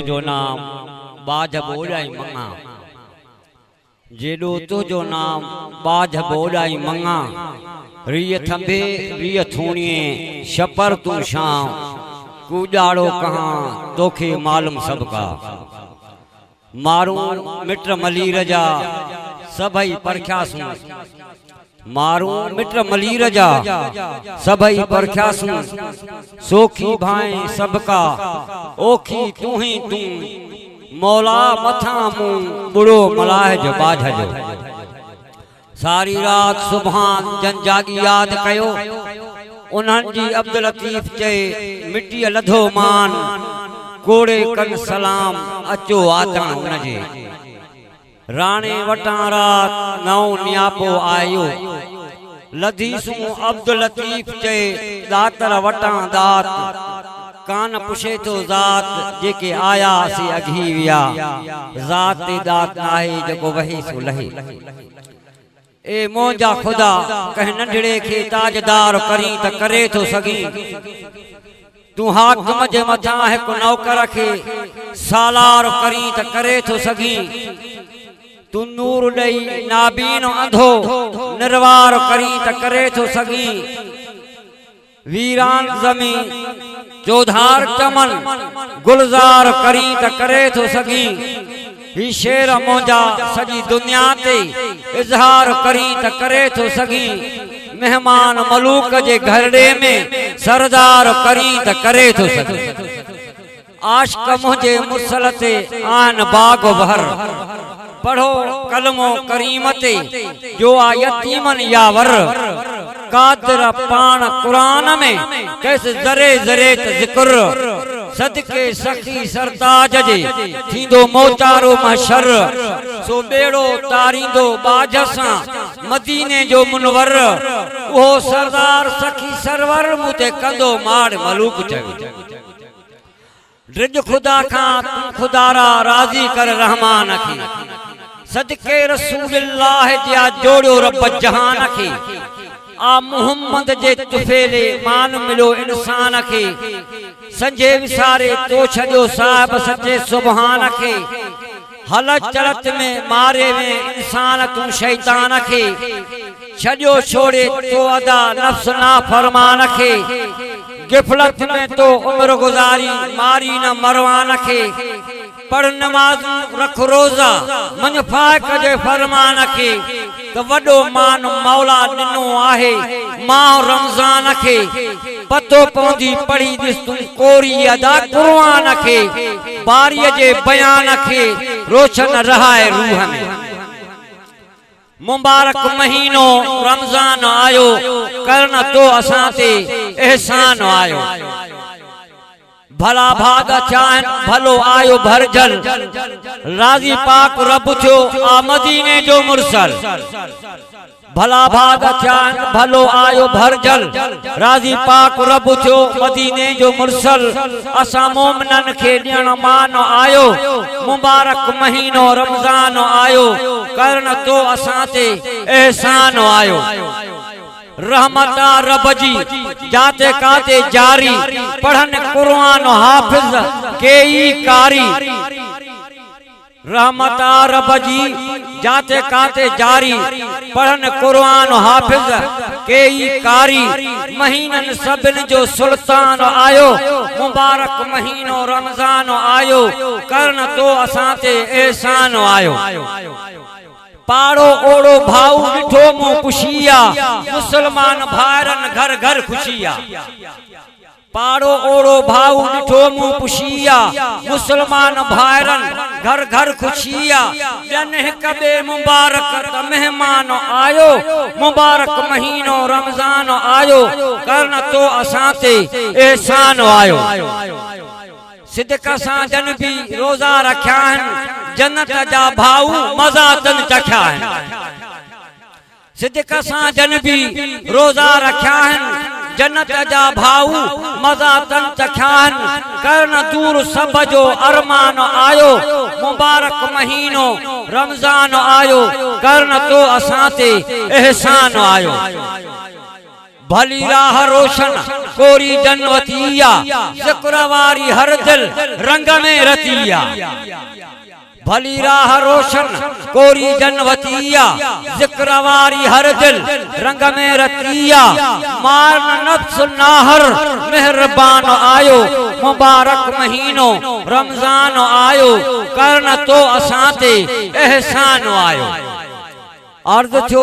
तुझो नाम बाज बोलाई मंगा, जेडो तुझो नाम बाज बोलाई मंगा, रिय थंबे रिय थूणिए शपर तू शाम, कूजाड़ो कहाँ तोखे मालूम सबका, मारू मित्र मलीर जा सभई परख्यासू, मारू मित्र मलीर जा सभई परख्यासू, सोखी भाई सबका ओखी तू ही तू, मौला मथा मुंह बुढ़ो मलाह जो बाझ जो, सारी रात सुभान जन जागी याद कयो, उन्हनि जी अब्दुल लतीफ चए मिट्टी लधो मान, कोड़े कन सलाम अचो आतण उनजे, राणे वटां रात नौ नियापो आयो, लधीसूं अब्दुल लतीफ चए दातर वटां दात, कान पुछे तो ज़ात जेके आया से अघी विया, ज़ात ते दात नाहे जेको वही सो लहे, ए मोजा खुदा कह नंढड़े खे ताजदार करी त करे तो सगी, तू हाकिम जे मथा हिक नौकर खे सालार करी त करे तो सगी, तू नूर ॾेई नाबीन अंधो निर्वार करी त करे तो सगी, वीरान ज़मी चौधार चमन गुलजार करी त करे तो सगी, ही शेर मोजा सजी दुनिया ते इजहार करी त करे तो सगी, मेहमान मलूक जे घरड़े में सरदार करी त करे तो सगी, आशिक मुझे मुसल ते आन बाग भर, पढ़ो कलमो करीमते जो आ यतीमन यावर, कादर पान कुरान में कैसे जरे जरे जिक्र, सदके सखी सरताज जे थींदो मोचारो महशर, सो बेड़ो तारींदो बाज सां मदीने जो मुनवर, वो सरदार सखी सरवर मुते कंदो माड़ मलूक चवे, ड्रिज खुदा खां तू खुदारा राजी कर रहमान खे, सदके रसूलुल्लाह जा जोड़ो रब जहान खे, आ मोहम्मद जे तुफेले मान मिलो इंसान खे, संजे विसारे तो छजो साहब सच्चे सुभान खे, हल चलत में मारे में इंसान तू शैतान खे, छजो छोड़े तो अदा नफ्स ना फरमान खे, गिफलत में तो उम्र गुजारी मारी न मरवान खे, पढ़ नमाज रख रोजा मन फाक जे फरमान खे, तो वडो मान मौला दिनो आहे माह रमजान खे, पतो पौंदी पढ़ी दिस तू कोरी अदा कुरान खे, बारी जे बयान खे रोशन रहाए रूह में, मुबारक महीनो रमजान आयो, करन तो असां ते एहसान आयो, भला भाग चाहन भलो आयो भरजल, राजी पाक रब थियो आ मदीने जो मुरसल, भला भाग चाहन भलो आयो भरजल, राजी पाक रब थियो मदीने जो मुरसल, असा मोमिनन खे ॾियण मान आयो, मुबारक महीनो रमजान आयो, करन तो असां ते एहसान आयो, रहमता रब जी जाते काते जारी, पढ़न कुरान हाफिज केई कारी, रहमता रब जी जाते काते जारी, पढ़न कुरान हाफिज केई कारी, महीनन सबिन जो सुल्तान आयो, मुबारक महीनो रमजान आयो, करन तो असां ते एहसान आयो, पाड़ो ओड़ो भाऊ ॾिठो मूं पुछिया, मुसलमान भाइरन घर घर खुशिया, पाड़ो ओड़ो भाऊ ॾिठो मूं पुछिया, मुसलमान भाइरन घर घर खुशिया, ॼन हिक ॿिए मुबारक त मेहमान आयो, मुबारक महीनो रमजान आयो, करन तो असां ते एहसान आयो, सिदक सां जन भी रोजा रखिया आहिनि, जन्नत जा भाऊ मज़ा तन चखिया आहिनि, सिदक सां जन भी रोजा रखिया आहिनि, जन्नत जा भाऊ मज़ा तन चखिया आहिनि, करन दूर सब जो अरमान आयो, मुबारक महीनो रमजान आयो, करन तो असां ते एहसान आयो, भली राह रोशन कोरी जनवतिया, ज़िक्रवारी हर दिल रंग में रतिया। भली राह रोशन कोरी जनवतिया, ज़िक्रवारी हर दिल रंग में रतिया। मारन नफ्स नाहर मेहरबान आयो, मुबारक महीनो रमजान आयो, करन तो असां ते एहसान आयो। अर्ज़ थियो